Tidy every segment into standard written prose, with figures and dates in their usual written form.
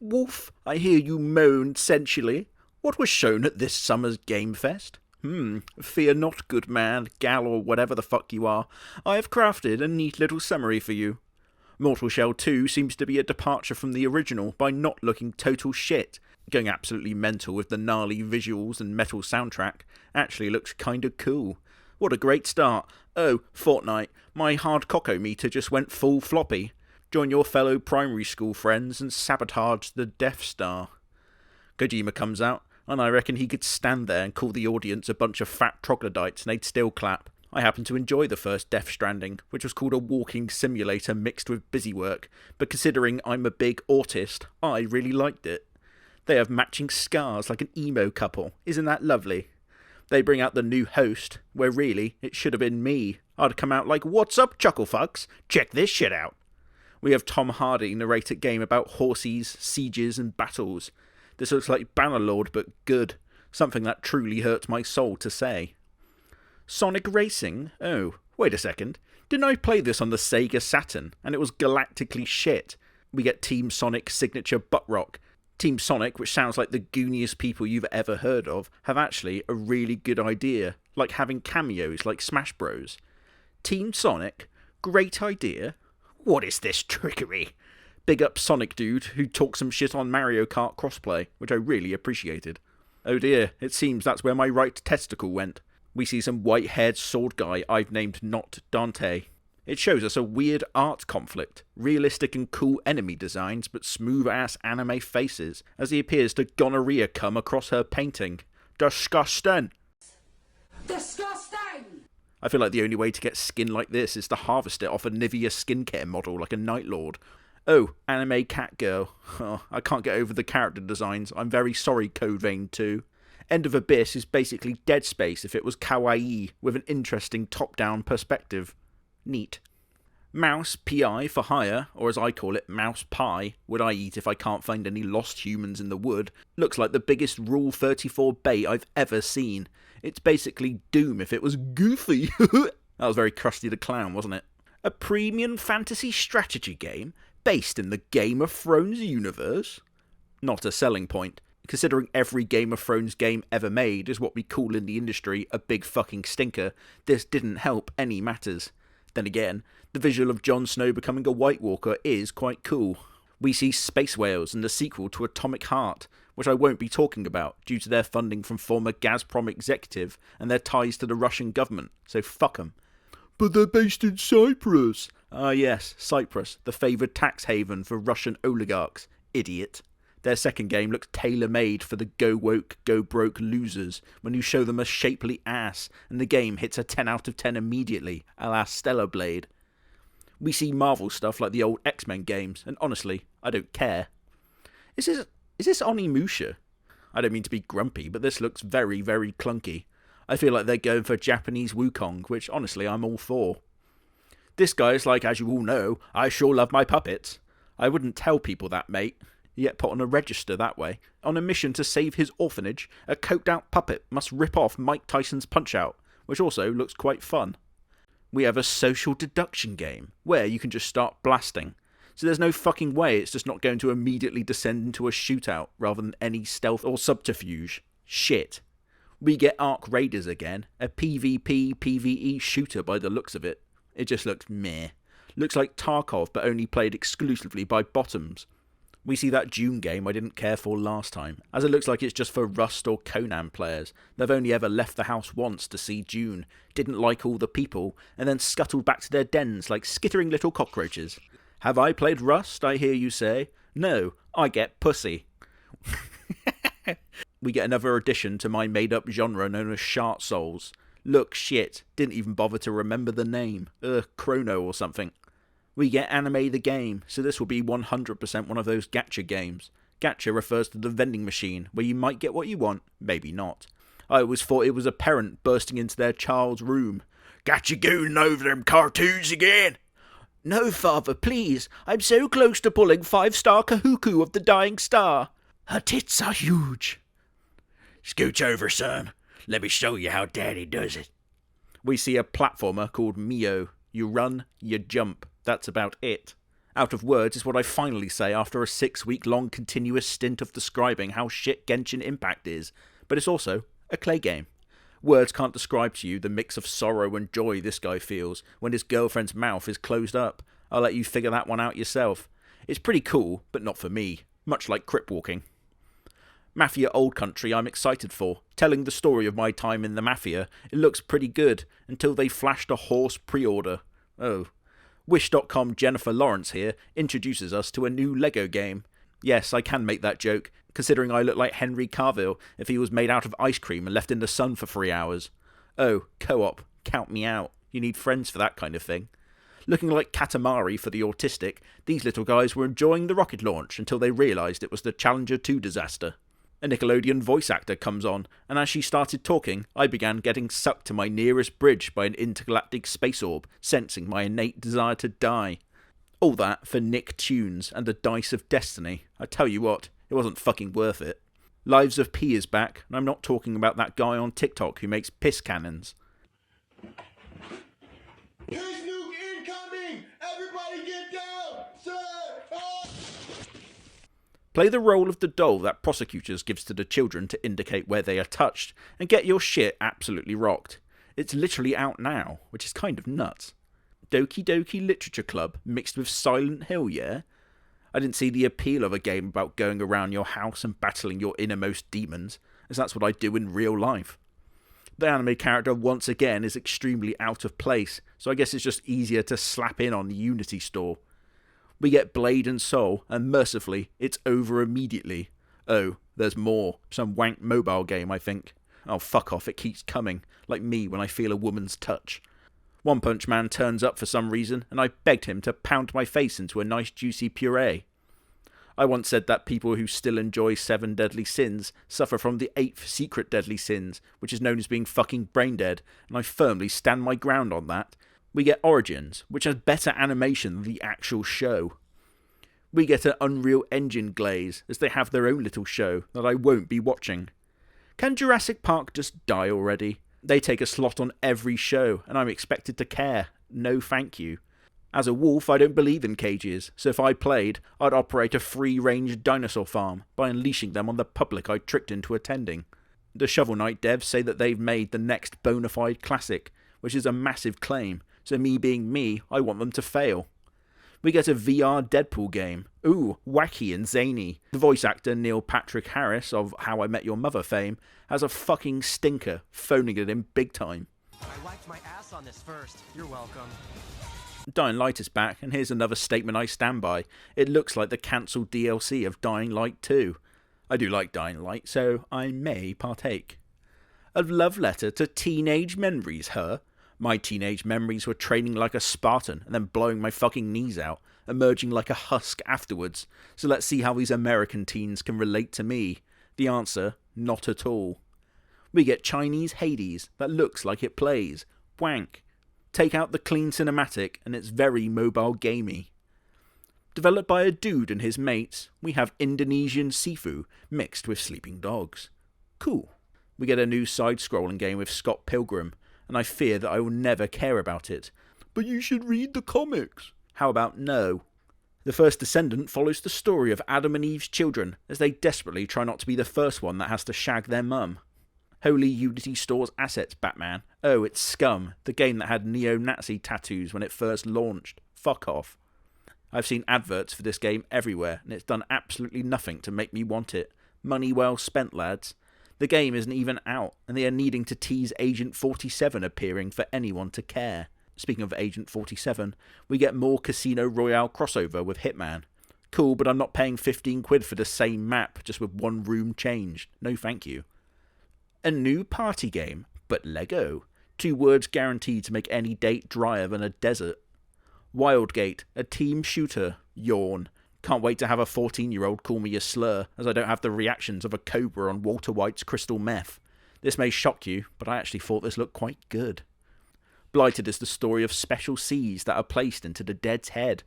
Wolf, I hear you moan sensually. What was shown at this summer's Game Fest? Fear not, good man, gal, or whatever the fuck you are. I have crafted a neat little summary for you. Mortal Shell 2 seems to be a departure from the original by not looking total shit. Going absolutely mental with the gnarly visuals and metal soundtrack. Actually looks kinda cool. What a great start. Oh, Fortnite, my hard coco meter just went full floppy. Join your fellow primary school friends and sabotage the Death Star. Kojima comes out, and I reckon he could stand there and call the audience a bunch of fat troglodytes and they'd still clap. I happen to enjoy the first Death Stranding, which was called a walking simulator mixed with busywork, but considering I'm a big autist, I really liked it. They have matching scars like an emo couple, isn't that lovely? They bring out the new host, where really, it should have been me. I'd come out like, "What's up, chucklefucks? Check this shit out." We have Tom Hardy narrate a game about horses, sieges and battles. This looks like Bannerlord but good, something that truly hurts my soul to say. Sonic Racing? Oh, wait a second. Didn't I play this on the Sega Saturn, and it was galactically shit? We get Team Sonic's signature butt rock. Team Sonic, which sounds like the gooniest people you've ever heard of, have actually a really good idea, like having cameos like Smash Bros. Team Sonic? Great idea. What is this trickery? Big up Sonic Dude, who talked some shit on Mario Kart crossplay, which I really appreciated. Oh dear, it seems that's where my right testicle went. We see some white-haired sword guy I've named Not Dante. It shows us a weird art conflict, realistic and cool enemy designs, but smooth-ass anime faces, as he appears to gonorrhea come across her painting. Disgusting! Disgusting! I feel like the only way to get skin like this is to harvest it off a Nivea skincare model like a Night Lord. Oh, anime cat girl. Oh, I can't get over the character designs. I'm very sorry, Code Vein 2. End of Abyss is basically Dead Space if it was kawaii, with an interesting top-down perspective. Neat. Mouse PI for hire, or as I call it, mouse pie, would I eat if I can't find any lost humans in the wood, looks like the biggest Rule 34 bait I've ever seen. It's basically Doom if it was goofy. That was very Krusty the Clown, wasn't it? A premium fantasy strategy game based in the Game of Thrones universe? Not a selling point, considering every Game of Thrones game ever made is what we call in the industry a big fucking stinker. This didn't help any matters. Then again, the visual of Jon Snow becoming a White Walker is quite cool. We see Space Whales in the sequel to Atomic Heart, which I won't be talking about due to their funding from former Gazprom executive and their ties to the Russian government, so fuck 'em. But they're based in Cyprus. Ah yes, Cyprus, the favoured tax haven for Russian oligarchs. Idiot. Their second game looks tailor-made for the go woke, go broke losers when you show them a shapely ass and the game hits a 10 out of 10 immediately, a la Stellar Blade. We see Marvel stuff like the old X-Men games, and honestly, I don't care. Is this Onimusha? I don't mean to be grumpy, but this looks very, very clunky. I feel like they're going for Japanese Wukong, which honestly I'm all for. This guy's like, as you all know, I sure love my puppets. I wouldn't tell people that, mate. You get put on a register that way. On a mission to save his orphanage, a coked-out puppet must rip off Mike Tyson's Punch-Out, which also looks quite fun. We have a social deduction game, where you can just start blasting. So there's no fucking way it's just not going to immediately descend into a shootout, rather than any stealth or subterfuge. Shit. We get Ark Raiders again, a PvP, PvE shooter by the looks of it. It just looks meh. Looks like Tarkov, but only played exclusively by bottoms. We see that Dune game I didn't care for last time, as it looks like it's just for Rust or Conan players. They've only ever left the house once to see Dune, didn't like all the people, and then scuttled back to their dens like skittering little cockroaches. Have I played Rust, I hear you say? No, I get pussy. We get another addition to my made-up genre known as Shart Souls. Look shit, didn't even bother to remember the name. Chrono or something. We get Anime the Game, so this will be 100% one of those gacha games. Gacha refers to the vending machine, where you might get what you want, maybe not. I always thought it was a parent bursting into their child's room. Got you going over them cartoons again? No, father, please. I'm so close to pulling 5-star Kahuku of the Dying Star. Her tits are huge. Scooch over, son. Let me show you how Daddy does it. We see a platformer called Mio. You run, you jump. That's about it. Out of words is what I finally say after a 6-week long continuous stint of describing how shit Genshin Impact is, but it's also a clay game. Words can't describe to you the mix of sorrow and joy this guy feels when his girlfriend's mouth is closed up. I'll let you figure that one out yourself. It's pretty cool, but not for me, much like crip walking. Mafia Old Country I'm excited for, telling the story of my time in the Mafia. It looks pretty good, until they flashed a horse pre-order. Oh. Wish.com Jennifer Lawrence here introduces us to a new Lego game. Yes, I can make that joke, considering I look like Henry Cavill if he was made out of ice cream and left in the sun for 3 hours. Oh, co-op, count me out. You need friends for that kind of thing. Looking like Katamari for the autistic, these little guys were enjoying the rocket launch until they realised it was the Challenger 2 disaster. A Nickelodeon voice actor comes on, and as she started talking, I began getting sucked to my nearest bridge by an intergalactic space orb, sensing my innate desire to die. All that for Nicktoons and the Dice of Destiny. I tell you what, it wasn't fucking worth it. Lives of P is back, and I'm not talking about that guy on TikTok who makes piss cannons. Here's nuke incoming! Everybody get down! Sir! Ah! Play the role of the doll that prosecutors gives to the children to indicate where they are touched, and get your shit absolutely rocked. It's literally out now, which is kind of nuts. Doki Doki Literature Club mixed with Silent Hill, yeah? I didn't see the appeal of a game about going around your house and battling your innermost demons, as that's what I do in real life. The anime character once again is extremely out of place, so I guess it's just easier to slap in on the Unity store. We get Blade and Soul, and mercifully, it's over immediately. Oh, there's more. Some wank mobile game, I think. Oh, fuck off, it keeps coming, like me when I feel a woman's touch. One Punch Man turns up for some reason, and I begged him to pound my face into a nice juicy puree. I once said that people who still enjoy 7 deadly sins suffer from the 8th secret deadly sins, which is known as being fucking brain dead, and I firmly stand my ground on that. We get Origins, which has better animation than the actual show. We get an Unreal Engine glaze, as they have their own little show that I won't be watching. Can Jurassic Park just die already? They take a slot on every show, and I'm expected to care. No thank you. As a wolf, I don't believe in cages, so if I played, I'd operate a free-range dinosaur farm by unleashing them on the public I tricked into attending. The Shovel Knight devs say that they've made the next bona fide classic, which is a massive claim, so me being me, I want them to fail. We get a VR Deadpool game. Ooh, wacky and zany. The voice actor Neil Patrick Harris of How I Met Your Mother fame has a fucking stinker, phoning it in big time. I wiped my ass on this first. You're welcome. Dying Light is back, and here's another statement I stand by. It looks like the cancelled DLC of Dying Light 2. I do like Dying Light, so I may partake. A love letter to teenage memories, huh? My teenage memories were training like a Spartan and then blowing my fucking knees out, emerging like a husk afterwards. So let's see how these American teens can relate to me. The answer, not at all. We get Chinese Hades that looks like it plays. Wank. Take out the clean cinematic and it's very mobile gamey. Developed by a dude and his mates, we have Indonesian Sifu mixed with sleeping dogs. Cool. We get a new side-scrolling game with Scott Pilgrim, and I fear that I will never care about it. But you should read the comics. How about no? The first Descendant follows the story of Adam and Eve's children as they desperately try not to be the first one that has to shag their mum. Holy Unity Store's assets, Batman. Oh, it's Scum, the game that had neo-Nazi tattoos when it first launched. Fuck off. I've seen adverts for this game everywhere, and it's done absolutely nothing to make me want it. Money well spent, lads. The game isn't even out, and they are needing to tease Agent 47 appearing for anyone to care. Speaking of Agent 47, we get more Casino Royale crossover with Hitman. Cool, but I'm not paying 15 quid for the same map, just with one room changed. No thank you. A new party game, but Lego. 2 words guaranteed to make any date drier than a desert. Wildgate, a team shooter. Yawn. Can't wait to have a 14-year-old call me a slur, as I don't have the reactions of a cobra on Walter White's crystal meth. This may shock you, but I actually thought this looked quite good. Blighted is the story of special seeds that are placed into the dead's head.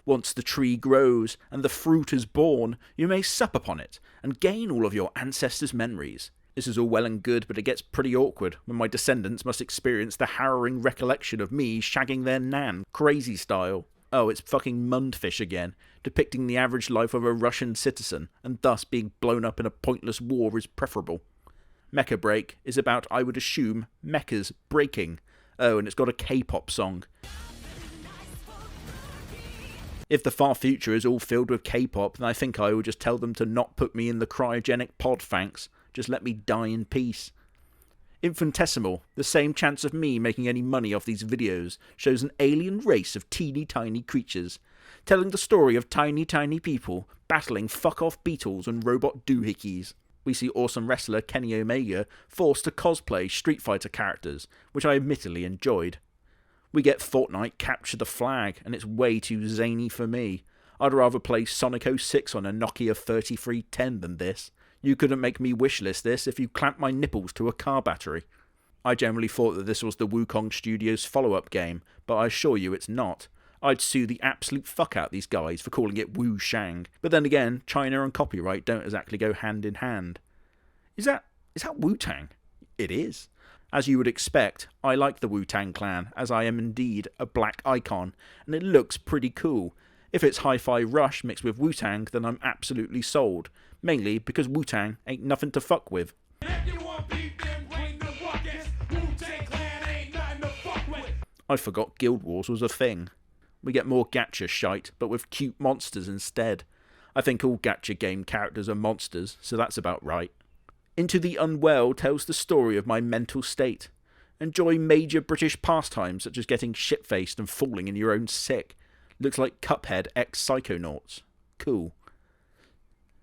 Once the tree grows and the fruit is born, you may sup upon it and gain all of your ancestors' memories. This is all well and good, but it gets pretty awkward when my descendants must experience the harrowing recollection of me shagging their nan, crazy style. Oh, it's fucking Mundfish again, depicting the average life of a Russian citizen, and thus being blown up in a pointless war is preferable. Mecha Break is about, I would assume, mechas breaking. Oh, and it's got a K-pop song. If the far future is all filled with K-pop, then I think I will just tell them to not put me in the cryogenic pod, thanks. Just let me die in peace. Infantessimal, the same chance of me making any money off these videos, shows an alien race of teeny tiny creatures, telling the story of tiny people battling fuck-off beetles and robot doohickeys. We see awesome wrestler Kenny Omega forced to cosplay Street Fighter characters, which I admittedly enjoyed. We get Fortnite Capture the Flag, and it's way too zany for me. I'd rather play Sonic 06 on a Nokia 3310 than this. You couldn't make me wishlist this if you clamped my nipples to a car battery. I generally thought that this was the Wukong Studios follow-up game, but I assure you it's not. I'd sue the absolute fuck out these guys for calling it Wu Shang. But then again, China and copyright don't exactly go hand in hand. Is that Wu-Tang? It is. As you would expect, I like the Wu-Tang Clan, as I am indeed a black icon, and it looks pretty cool. If it's Hi-Fi Rush mixed with Wu-Tang, then I'm absolutely sold. Mainly because Wu-Tang ain't nothing to fuck with. I forgot Guild Wars was a thing. We get more gacha shite, but with cute monsters instead. I think all gacha game characters are monsters, so that's about right. Into the Unwell tells the story of my mental state. Enjoy major British pastimes such as getting shit-faced and falling in your own sick. Looks like Cuphead x Psychonauts. Cool.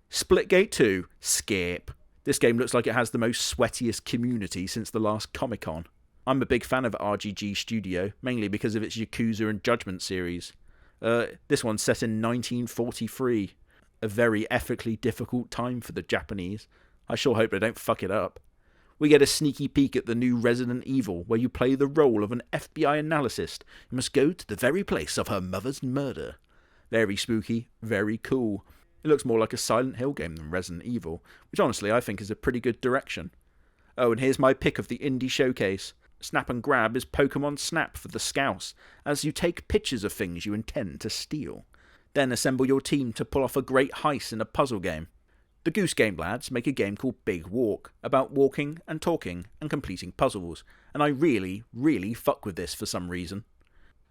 Splitgate II. Skip. This game looks like it has the most sweatiest community since the last Comic-Con. I'm a big fan of RGG Studio, mainly because of its Yakuza and Judgment series. This one's set in 1943. A very ethically difficult time for the Japanese. I sure hope they don't fuck it up. We get a sneaky peek at the new Resident Evil, where you play the role of an FBI analyst who must go to the very place of her mother's murder. Very spooky, very cool. It looks more like a Silent Hill game than Resident Evil, which honestly I think is a pretty good direction. Oh, and here's my pick of the indie showcase. Snap and Grab is Pokemon Snap for the Scouse, as you take pictures of things you intend to steal. Then assemble your team to pull off a great heist in a puzzle game. The Goose Game lads make a game called Big Walk, about walking and talking and completing puzzles, and I really fuck with this for some reason.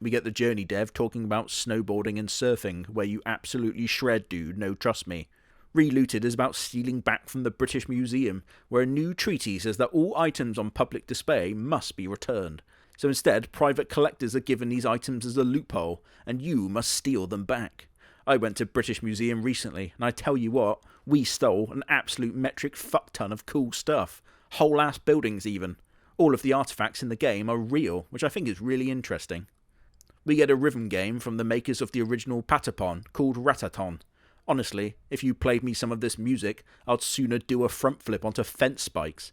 We get the Journey dev talking about snowboarding and surfing, where you absolutely shred dude, no trust me. Relooted is about stealing back from the British Museum, where a new treaty says that all items on public display must be returned. So instead, private collectors are given these items as a loophole, and you must steal them back. I went to British Museum recently, and I tell you what, we stole an absolute metric fuck ton of cool stuff. Whole ass buildings even. All of the artifacts in the game are real, which I think is really interesting. We get a rhythm game from the makers of the original Patapon, called Rataton. Honestly, if you played me some of this music, I'd sooner do a front flip onto fence spikes.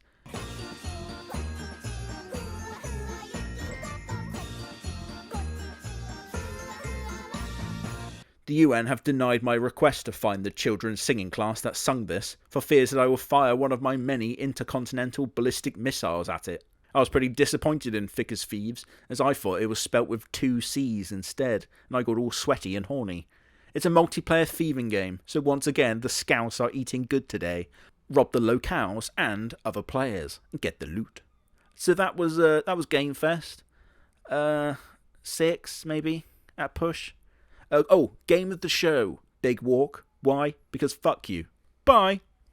The UN have denied my request to find the children's singing class that sung this, for fears that I will fire one of my many intercontinental ballistic missiles at it. I was pretty disappointed in Ficks Thieves, as I thought it was spelt with 2 C's instead, and I got all sweaty and horny. It's a multiplayer thieving game, so once again the Scouts are eating good today. Rob the locales and other players, and get the loot. So that was Game Fest. 6 maybe at push. Game of the show. Big Walk. Why? Because fuck you. Bye.